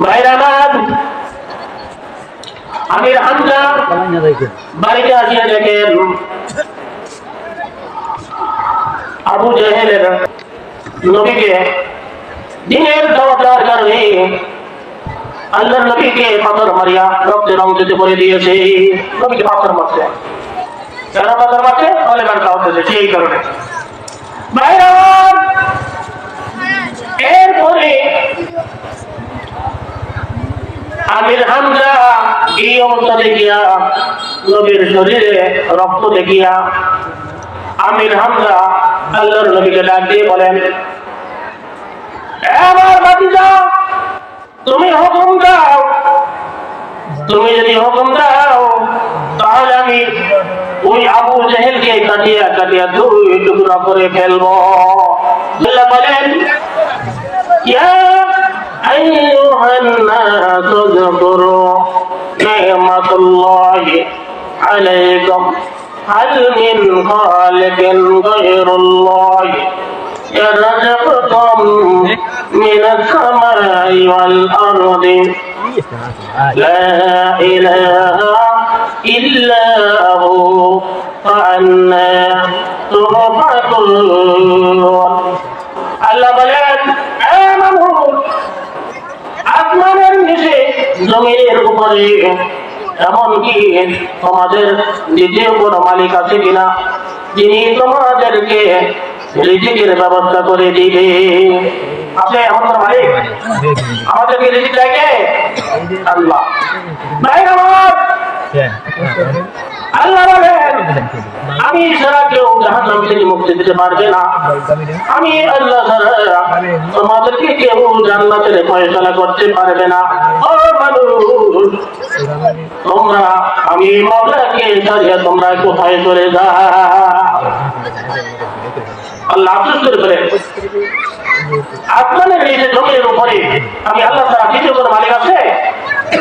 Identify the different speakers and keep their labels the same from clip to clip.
Speaker 1: ভাইরা আমার, আমির হামজা বাড়িতে আসিয়া দেখেন আবু জাহেলের নবীকে দিনের দাওয়াতের কারণে আল্লাহর নবীকে পাথর মারিয়া রক্তের অংশতে করে দিয়েছে। নবীকে পাথর মারছে, কেন পাথর মারছে? কলেমার দাওয়াতে, সেই কারণে। ভাইরা এরপরে আমির হামজা এই অবস্থা দেখিয়া, নবীর শরীরে রক্ত দেখিয়া আমির হামজা আল্লাহর নবীকে ডাক দিয়ে বলেন, আমার ভাতিজা, তুমি হুকুম দাও, তুমি যদি হুকুম দাও তাহলে আমি ওই আবু জাহেলকে কাটিয়া কাটিয়া দুই টুকরা করে ফেলবো। আল্লাহ বলেন, ইয়া আইয়ুহান নাস যকুরু নি'মাতাল্লাহি আলাইকুম হাল মিন খালিকিন গায়রুল্লাহি يرزقكم من السماء والأرض لا إله إلا هو فأنا تؤفكون। আল্লাহ বলেন, আসমানের নিচে জমিনের উপরে এমনকি তোমাদের দ্বিতীয় কোনো মালিক আছে কিনা যিনি তোমাদেরকে রিজিকের ব্যবস্থা করে দিবে? আছে এমন কোনো মালিক? আমাদেরকে রিজিক দেয় কে? আল্লাহ। আল্লাহ বলেন, আমি ছাড়া কেউ জাহান্নাম থেকে মুক্তি দিতে পারবে না। আমি আল্লাহ ছাড়া তোমাদেরকে কেউ জান্নাতের ফয়সালা করতে পারবে না। ও মানুষ, তোমরা আমি মওলাকে ছাড়িয়ে তোমরা কোথায় চলে যাও? আল্লাহ আফসোস করে বলেন, আসমানের নিচে জমিনের উপরে আমি আল্লাহ ছাড়া দ্বিতীয় কোনো মালিক আছে?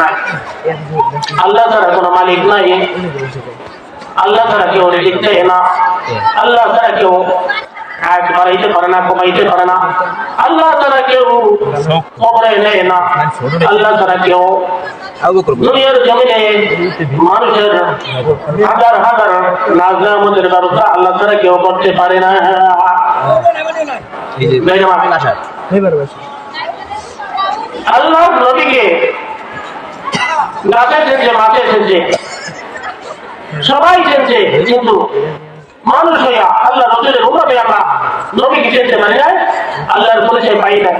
Speaker 1: নাই। আল্লাহ ছাড়া কোনো মালিক নাই। আল্লাহ ছাড়া কেউ রিজিক দেয় না। আল্লাহ ছাড়া কেউ হায়াত বাড়াইতে পারে না, কমাইতে পারে না। আল্লাহ ছাড়া কেউ কবরে নেয় না। আল্লাহ ছাড়া কেউ দুনিয়ার জমিনে মানুষের হাজার হাজার নাজনামতের ব্যবস্থা আল্লাহ ছাড়া কেউ করতে পারে না। আল্লাহ নবীকে গাছে এসেছে, মাঠে এসেছে, সবাই চেনছে, কিন্তু মানুষ হইয়া আল্লাহ রসুলের উম্মতে আমরা নবীকে চিনতে পারি না, আল্লাহর পরিচয় পাই না।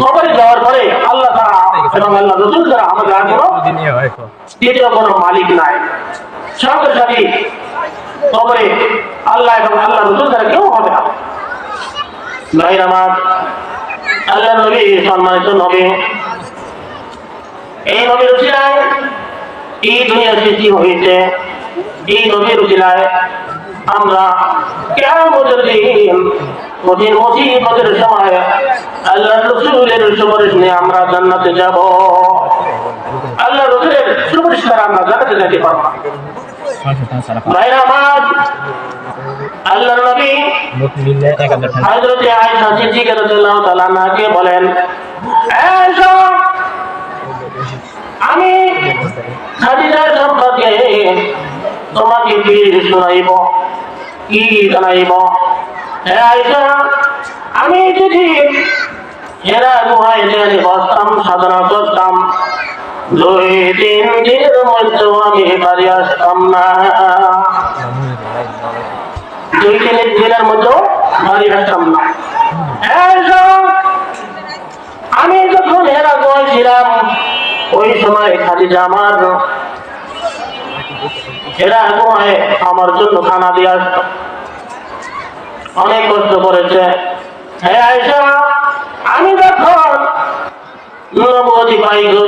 Speaker 1: কবরে যাওয়ার পরে আল্লাহ তাআলা এবং আল্লাহ রসুল ছাড়া আমাদের আর কোনো দ্বিতীয় কোনো মালিক নাই। সঙ্গে সাথে কবরে আল্লাহ এবং আল্লাহ রসুল ছাড়া কেউ হবে না। ভাইরা আমার, আল্লাহ নবী সম্মানিত নবী, এই নবীর উসিলায় এই দুনিয়া সৃষ্টি হয়েছে। এই নবীর উসিলায় আমরা কিয়ামতের দিন কঠিন মুসিবতের সময় আল্লাহ রাসূলের সুপারিশ নিয়ে আমরা জান্নাতে যাব। আল্লাহ রাসূলের সুপারিশ ছাড়া আমরা জান্নাতে যেতে পারব না। ভাইরা আমার, আল্লাহর নবী হযরত আয়েশা সিদ্দিকা রাদিয়াল্লাহু তাআলা আনহাকে বলেন, আয়েশা, আমি খাদিজার সম্পর্কে তোমাকে কি শোনাইব, কি জানাইব? হে আয়েশা, আমি যদি হেরা গুহায় জেনে বসতাম, সাধনা করতাম, 2-3 দিনের মধ্যে আমি বাড়ি আসতাম না। 2-3 দিনের মধ্যে বাড়ি আসতাম না। আমি যখন হেরা গুহায় ছিলাম, ওই সময় খাদিজা আমার হেরা গুহায় আমার জন্য খানা দিয়ে আসতো, অনেক কষ্ট করেছে। হে আয়েশা, আমি যখন নবুয়তি পাই গো,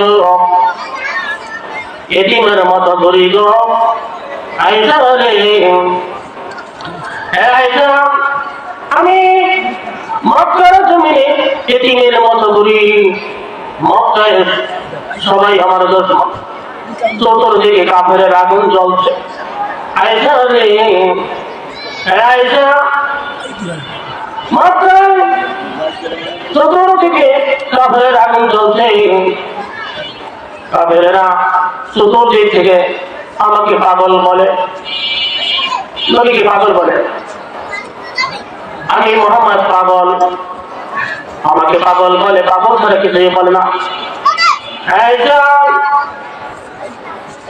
Speaker 1: এতিমের মতো ঘুরি গো আয়েশা রে। হে আয়েশা, আমি মক্কার জমিনে এতিমের মতো ঘুরি। মক্কায় সবাই আমার দুশমন, চতুর্দিকে কাফেরের আগুন জ্বলছে। আয়েশা রে, হে আয়েশা, মক্কায় চতুর্দিকে কাফেরের আগুন জ্বলছে, কাফেরেরা চতুর্দিক থেকে আমাকে পাগল বলে, নবীকে পাগল বলে। আমি মোহাম্মদ পাগল, আমাকে পাগল বলে, পাগল ছাড়া কিছুই বলে না।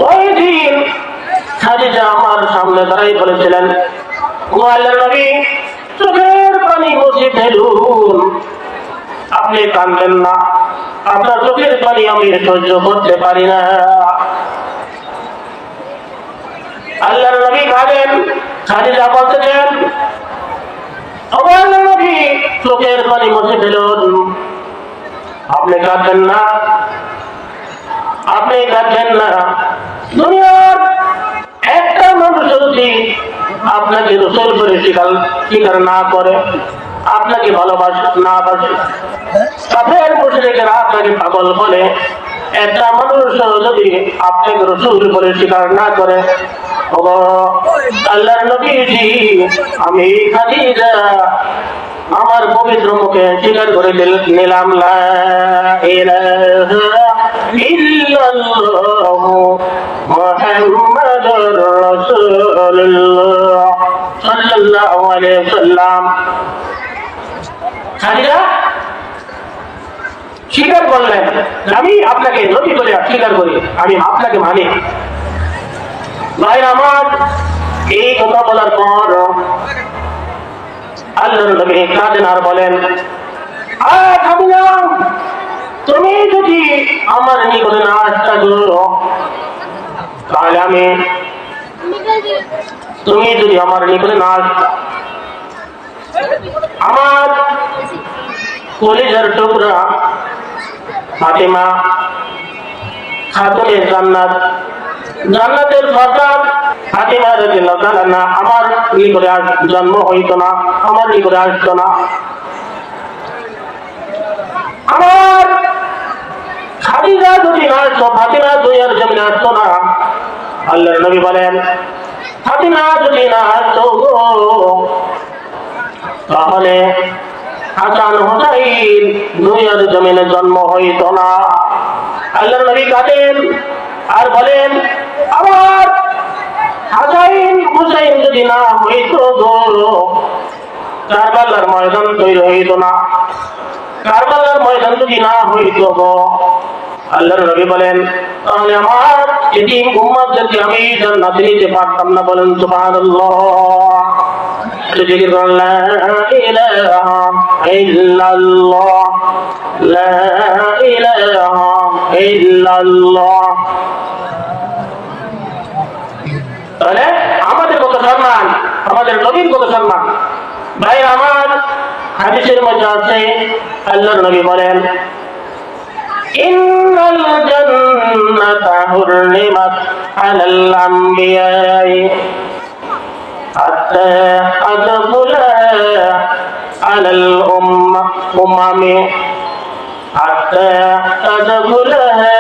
Speaker 1: ওই দিন খাদিজা আমার সামনে দাঁড়াই বলেছিলেন, ও আল্লাহর নবী, চোখের পানি মুছে ফেলুন, আপনি কাঁদবেন না, আপনার চোখের পানি আমি সহ্য করতে পারি না। আল্লাহর নবী কাঁদেন, খাদিজা বলতেছেন, ও আল্লাহর নবী, চোখের পানি মুছে ফেলুন, আপনি কাঁদবেন না, আপনি কাঁদবেন না। দুনিয়ার একটা মানুষ যদি আপনাকে রসুল করে স্বীকার না করে, আপনাকে ভালোবাসে না বাসে, কাফের মুশরিকেরা আপনাকে পাগল বলে, একটা মানুষ যদি আপনাকে রসুল বলে স্বীকার না করে, ও আল্লাহর নবীজি, আমি খাদিজা আমার পবিত্র মুখে স্বীকার করে নিলাম, লা ইলাহা ইল্লাল্লাহু মুহাম্মাদুর রাসূলুল্লাহ সাল্লাল্লাহু আলাইহি ওয়াসাল্লাম। খাদিজা স্বীকার করলেন, আমি আপনাকে নবী বলে স্বীকার করি, আমি আপনাকে মানি। ভাই আমার, এই কথা বলার পর আল্লাহর নবী কাঁদেন আর বলেন, খাদিজা, তুমি যদি আমার নিকটে না আসতো, তাহলে তুমি যদি আমার নিকটে না আসতো, আমার কলিজার টুকরা ফাতেমা খাতুনে জান্নাত, জান্নাতের ফাতাহ ফাতেমা রাদিয়াল্লাহু তাআলা না আমার নিকটে জন্ম হইতো না, আমার নিকটে আসতো না। আমার খাদিজা যদি না আসতো, ফাতেমা দুনিয়ার জমিনে আসতো না। আল্লাহর নবী বলেন, ফাতেমা যদি না আসতো, তাহলে হাসান হুসাইন দুনিয়ার জমিনে জন্ম হইত না। আল্লাহর নবী কাঁদেন আর বলেন, আবার হাসান হুসাইন যদি না হইত, কারবালার ময়দান তৈরি হইত না। কারবালার ময়দান যদি না হইত, আল্লাহর নবী বলেন, তাহলে আমার এতিম উম্মতদেরকে আমি জান্নাতে নিতে পারতাম না। বলেন সুবহানাল্লাহ। লা ইলাহা ইল্লাল্লাহ, লা ইলাহা ইল্লাল্লাহ। তাহলে আমাদের কত সম্মান, আমাদের নবীর কত সম্মান। ভাই আমার, হাদিসের মধ্যে আছে, আল্লাহর নবী বলেন, ইন্নাল জান্নাতা হুররিমাত আলাল আমবিয়াই হাত্তা আদখুলাহা আলাল উম্মামি হাত্তা আদখুলাহা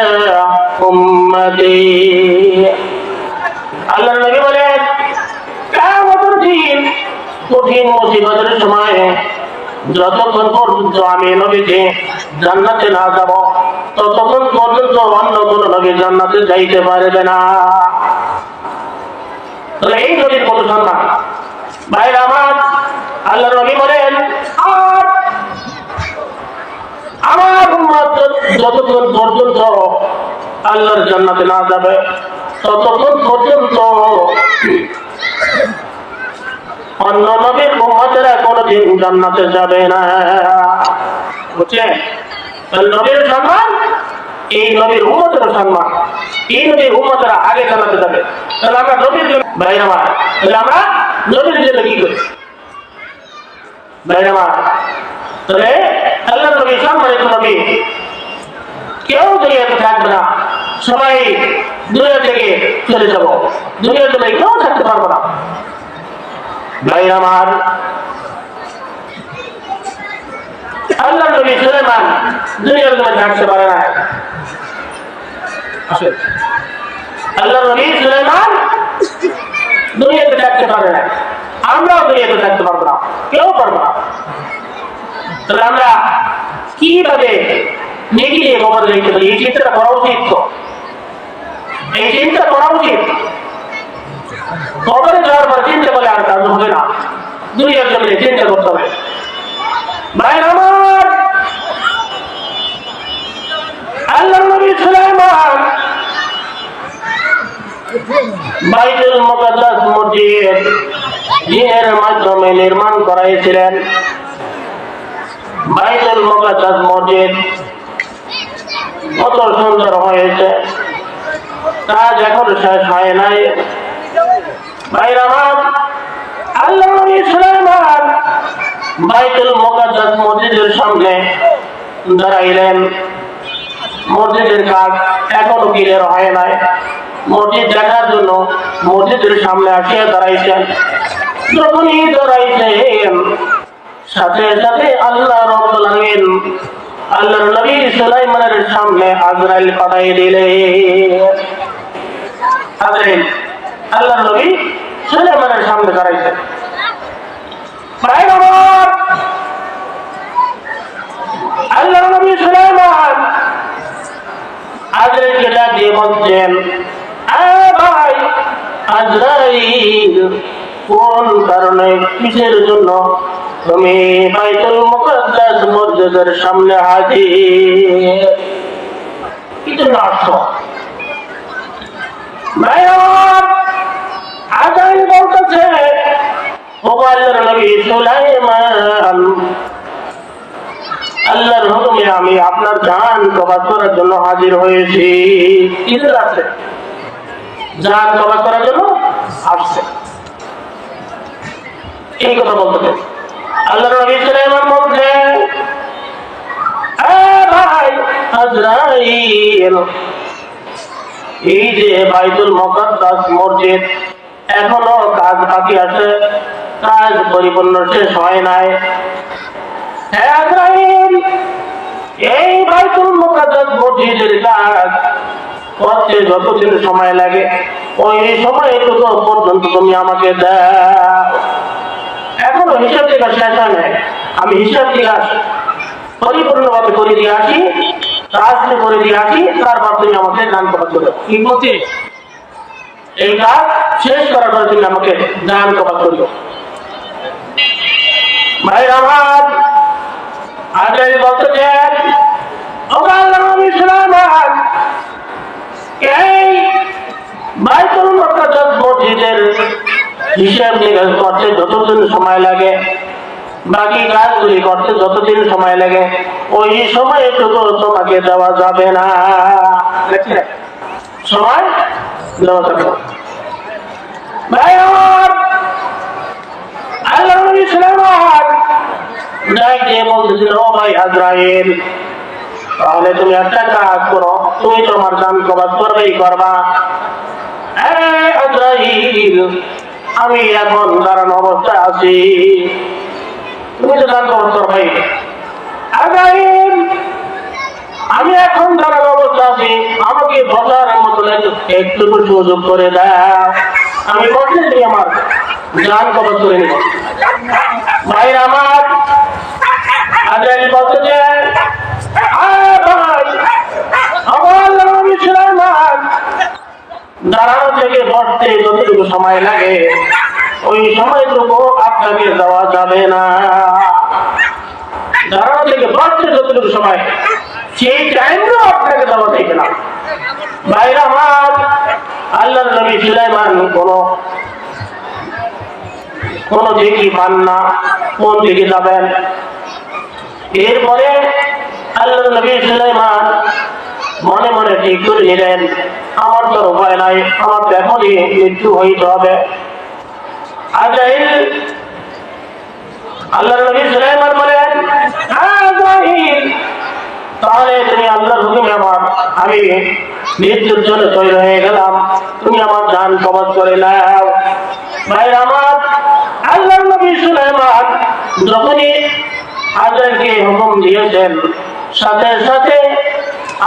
Speaker 1: উম্মতি। আল্লাহর নবী বলেন, কিয়ামতের দিন কঠিন মুসিবতের সময় যতক্ষণ পর্যন্ত আমি নবীকে জান্নাতে না যাব, ততক্ষণ পর্যন্ত অন্য কোন নবী জান্নাতে যাইতে পারবে না। তাহলে এই নবীর কত সম্মান। ভাইরা আমার, আল্লাহর নবী বলেন, আর আমার উম্মত যতক্ষণ পর্যন্ত আল্লাহর জান্নাতে না যাবে, ততক্ষণ পর্যন্ত অন্য নবীর উম্মতেরা কোনদিন জান্নাতে যাবে না। বুঝছেন? নবীর সম্মান, এই নবীর উম্মতের সম্মান, এই নবীর উম্মতেরা আগে জান্নাতে যাবে। তাহলে আমরা নবীর জন্য, ভাইরা আমার, তাহলে আমরা নবীর জন্য কি করি? ভাইরা আমার, তাহলে আল্লাহর নবী সম্মানিত নবী, কেউ দুনিয়াতে থাকবে না, সবাই দুনিয়া থেকে চলে যাব, দুনিয়ার জন্য কেউ থাকতে পারবো না। ভাইরা আমার, আল্লাহর নবী সুলাইমান দুনিয়ার জন্য থাকতে পারে না। আল্লাহর নবী সুলাইমান দুনিয়াতে থাকতে পারে না, আমরাও দুনিয়াতে থাকতে পারবো না, কেউ পারবো না। তাহলে আমরা কিভাবে নেকি নিয়ে কবর দেখতে পারি? এই চিন্তাটা করা উচিত। তো এই চিন্তা করা উচিত। কবরে যাওয়ার পর চিন্তা করে আর কাজ হবে না, দুনিয়ার জন্য চিন্তা করতে হবে। ভাইরা আমার, আল্লাহর নবী সুলাইমান বাইতুল মুকাদ্দাস মসজিদ জিনের মাধ্যমে নির্মাণ করাইছিলেন। বাইতুল মুকাদ্দাস মসজিদ কত সুন্দর হয়েছে, কাজ এখন শেষ হয় নাই। ভাইরা আমার, আল্লাহর নবী সুলাইমান বাইতুল মুকাদ্দাস মসজিদের সামনে দাঁড়াইলেন। মসজিদের কাজ এখনো ক্লিয়ার হয় নাই। মসজিদ দেখার জন্য মসজিদের সামনে আসিয়া দাঁড়াইছেন। যখনই দাঁড়াইছেন, সাথে সাথে আল্লাহ রাব্বুল আলামিন আল্লাহর নবী সুলাইমানের সামনে আজরাইল পাঠাই দিলেন। আজরাইল আল্লাহর নবী সুলাইমানের সামনে দাঁড়াইছেন। আল্লাহর নবী সুলাইমান আজরাইলকে ডাক দিয়ে বলছেন, ভাই আজরাইল, কোন কারণে, কিসের জন্য তুমি বাইতুল মুকাদ্দাস মসজিদের সামনে হাজির? কি জন্য আসছো? ভাই আমার, আজরাইল বলতেছে, ও আল্লাহর নবী সুলাইমান, আল্লাহর হুকুমে আমি আপনার জান কবজ করার জন্য হাজির হয়েছি। কিসের আছে? জান কবজ করার জন্য আসছে। এই কথা বলতে আল্লাহর নবী সুলাইমান বলছেন, ভাই আজরাইল, এই যে বাইতুল মুকাদ্দাস মসজিদ এখনো কাজ বাকি আছে, কাজ পরিপূর্ণ শেষ হয় নাই। হ্যাঁ আজরাইল, এই বাইতুল মুকাদ্দাস মসজিদের কাজ করতে যতদিন সময় লাগে, ওই সময়টুকু পর্যন্ত তুমি আমাকে দাও। এখনো হিসাব নিকাশ শেষ হয় নাই, আমি হিসাব নিকাশ পরিপূর্ণভাবে করে দিয়ে আসি, কাজটি করে দিয়ে আসি, তারপর তুমি আমাকে দান কবজ করো। কি বলছি? এই কাজ শেষ করার পর তুমি আমাকে দান কবজ করো। ভাই আমার, আজরাইল বলতেছেন, ও আল্লাহর নবী সুলাইমান, এই বাইতুল মুকাদ্দাস মসজিদের হিসাব নিকাশ করতে যতদিন সময় লাগে, বাকি কাজগুলি করতে যতদিন সময় লাগে, ওই সময়টুকু তোমাকে দেওয়া যাবে না। সময় দেওয়া যাবে না। ভাই আমার, আল্লাহর নবী সুলাইমান ডাক দিয়ে বলতেছিল, ও ভাই আজরাইল, তাহলে তুমি একটা কাজ করো, তুমি তোমার জান কবজ করবেই করবা। আজরাইল, আমি এখন দাঁড়ানো অবস্থায় আছি, তুমি তো জান কবজ করবাই। আজরাইল, আমি এখন দাঁড়ানো অবস্থা আছি, আমাকে বসার মতো একটু সুযোগ করে দাও, আমি বসে নিই, আমার জান কবজ করে নিব। ভাই আমার, আজরাইল বলতে, দাঁড়ানো থেকে বসতে যতটুকু সময় লাগে, ওই সময়টুকু আপনাকে দেওয়া যাবে না। দাঁড়ানো থেকে বসতে যতটুকু সময়, সেই টাইমও আপনাকে দেওয়া যাবে না। ভাইরা আমার, আল্লাহর নবী সুলাইমান কোন দিকে পান না, কোন দিকে যাবেন। এরপরে আল্লাহর নবী সুলাইমান মনে মনে ঠিক করে নিলেন, আমার তো উপায় নাই, আমার তো এখনই মৃত্যু হইতে হবে। আজরাইল, আল্লাহর নবী সুলাইমান বলেন, আজরাইল, তাহলে তুমি আল্লাহর হুকুমে আমি মৃত্যুর জন্য তৈরি হয়ে গেলাম, তুমি আমার জান কবজ করে নাও। ভাই আমার, আল্লাহর নবী সুলাইমান যখনই আজরাইলকে হুকুম দিয়েছেন, সাথে সাথে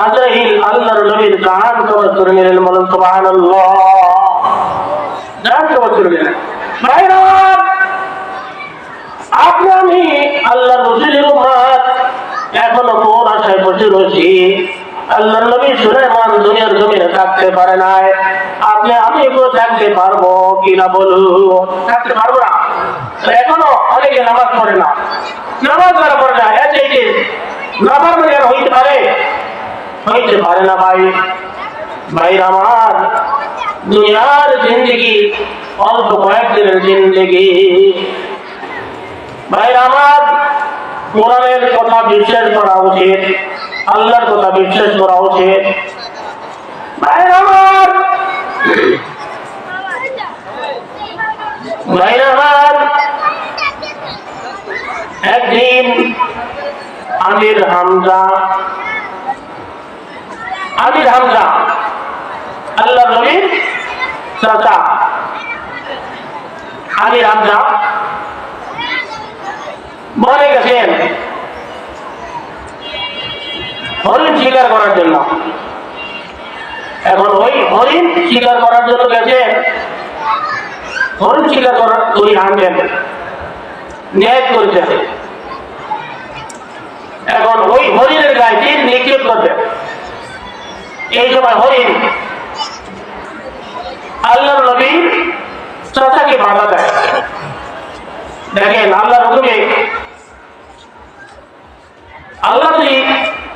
Speaker 1: আজরাইল আল্লাহর নবীর জান কবজ করে নিলেন। বলেন সুবহানাল্লাহ। জান কবজ করে নিলেন। ভাই আমার, আপনি আমি আল্লাহ রসুলের উম্মত এখনো কোন আশায় বসে রয়েছি? আল্লাহ নবী সুলাইমান দুনিয়ার জমিনে থাকতে পারে নাই, আপনি আমি থাকতে পারবো কিনা বলুন? থাকতে পারবো না। এখনো অনেকে নামাজ পড়ে না, নামাজ যারা পড়ে না নামাজ হইতে পারে, হইতে পারে না। ভাই আমার, দুনিয়ার জিন্দগি অল্প কয়েকদিনের জিন্দগি। ভাই আমার, কোরআনের কথা বিশ্বাস করা উচিত, আল্লাহর কথা বিশ্বাস করা উচিত। ভাই আমার, ভাই আমার, একদিন আমির হামজা আল্লাহ নবীর চাচা আমির হামজা বনে গেছেন হরিণ শিকার করার জন্য। এখন ওই হরিণ শিকার করার জন্য গেছেন, হরিণ শিকার করে আনবেন, ন্যায় করেছেন। এখন ওই হরিণের গায়ে তীর নিক্ষেপ করবেন। এই সময় হরিণ আল্লাহ নবীর চাচাকে বাধা দেয়। দেখেন, আল্লাহর হুকুমে আল্লাহ যদি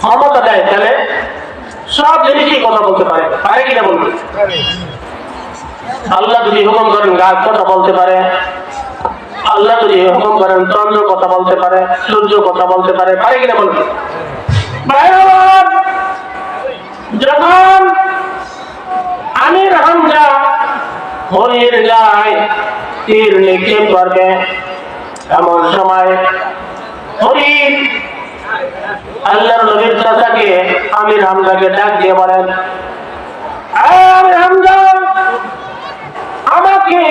Speaker 1: ক্ষমতা দেয় তাহলে সব জিনিসই কথা বলতে পারে, পারে কিনা বলবে? আল্লাহ যদি হুকুম করেন গাছ কথা বলতে পারে, আল্লাহ যদি হুকুম করেন চন্দ্র কথা বলতে পারে, সূর্য কথা বলতে পারে, পারে কিনা বলবে? যখন আমির হামজা হরিণের গায়ে তীর নিক্ষেপ করবে, এমন সময় হরিণ আল্লাহর নবীর চাচাকে আমির হামজাকে ডাক দিয়ে বলেন, আমির হামজা, আমাকে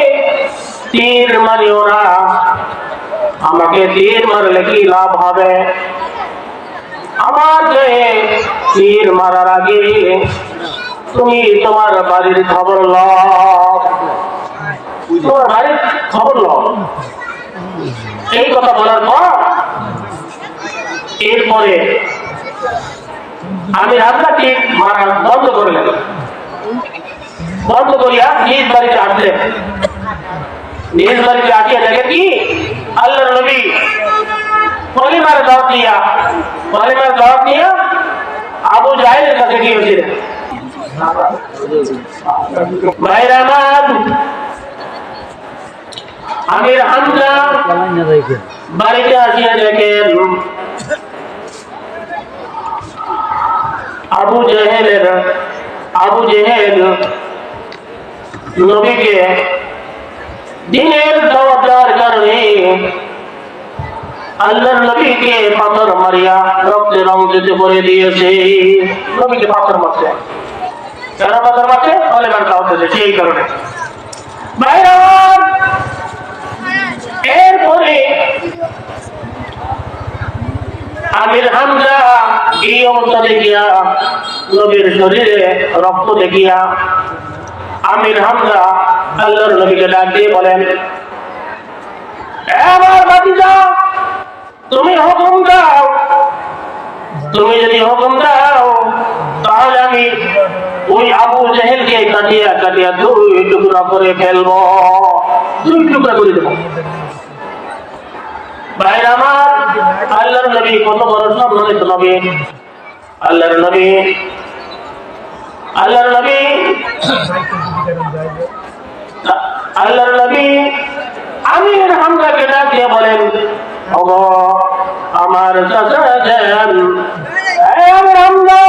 Speaker 1: তীর মারিও না, আমাকে তীর মারলে কি লাভ হবে? আমার গায়ে তীর মারার আগে তুমি তোমার বাড়ির খবর লও, তোমার বাড়ির খবর লও। এই কথা বলার পর এরপরে আমি রাস্তা ঠিক মারা বন্ধ করলেন, বন্ধ করিয়া নিজ বাড়িতে আসলেন। নিজ বাড়িতে আসিয়া দেখেন কি আল্লাহর নবী কলিমার দাওয়াত নিয়া আবু জাহেলের কাছে গিয়েছিলেন। ভাইরা আমার, আমির হামজা বাড়িতে আসিয়া দেখেন আবু জেহেল নবীকে দিনের দাওয়াত দেওয়ার কারণে আল্লাহর নবীকে পাথর মারিয়া রক্তে রঞ্জিত করে দিয়েছে। নবীকে পাথর মারছে, কেন পাথর মারছে? কলেমার দাওয়াত দিয়েছে, সেই কারণে। এরপরে আমির হামজা এই অবস্থা দেখিয়া, নবীর শরীরে রক্ত দেখিয়া আমির হামজা আল্লাহর নবীকে ডাক দিয়ে বলেন, আমার ভাতিজা, তুমি হুকুম দাও, তুমি যদি হুকুম দাও তাহলে আমি ওই আবু জেহেলকে কাটিয়া কাটিয়া দুই টুকরা করে ফেলবো, দুই টুকরা করে দেবো। ভাইরা আমার, আল্লাহর নবী কত বড় সম্মানিত নবী। আল্লাহর নবী আমির হামজাকে ডাক দিয়ে বলেন, ওগো আমার চাচা যান, আমির হামজা,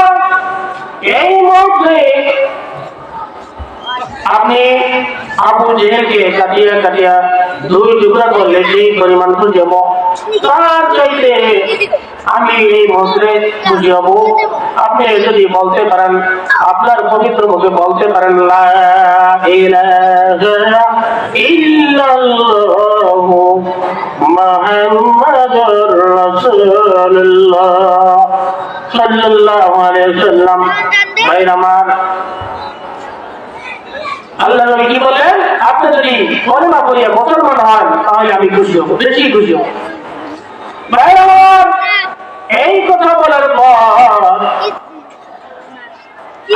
Speaker 1: এই মুহূর্তে আপনি আবু জেহেলকে কাটিয়া কাটিয়া দুই টুকরা করলে সেই পরিমাণ খুঁজে হবো, তার চাইতে আমি এই মুহূর্তে খুঁজে হবো। আপনি যদি বলতে পারেন, আপনার পবিত্র মুখে বলতে পারেন, লা ইলাহা ইল্লাল্লাহু মুহাম্মাদুর রাসূলুল্লাহ সাল্লাল্লাহু আলাইহি ওয়াসাল্লাম। ভাইরা আমার, আল্লাহ নবী কি বলেন? আপনি যদি কলেমা পড়িয়া মুসলমান হন তাহলে আমি খুশি হব, বেশি খুশি হব। এই কথা বলার পর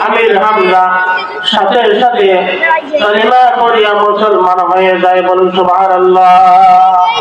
Speaker 1: আমির হামজা সাথে সাথে কালিমা পড়িয়া মুসলমান হয়ে যায়। বলুন সুবহানাল্লাহ।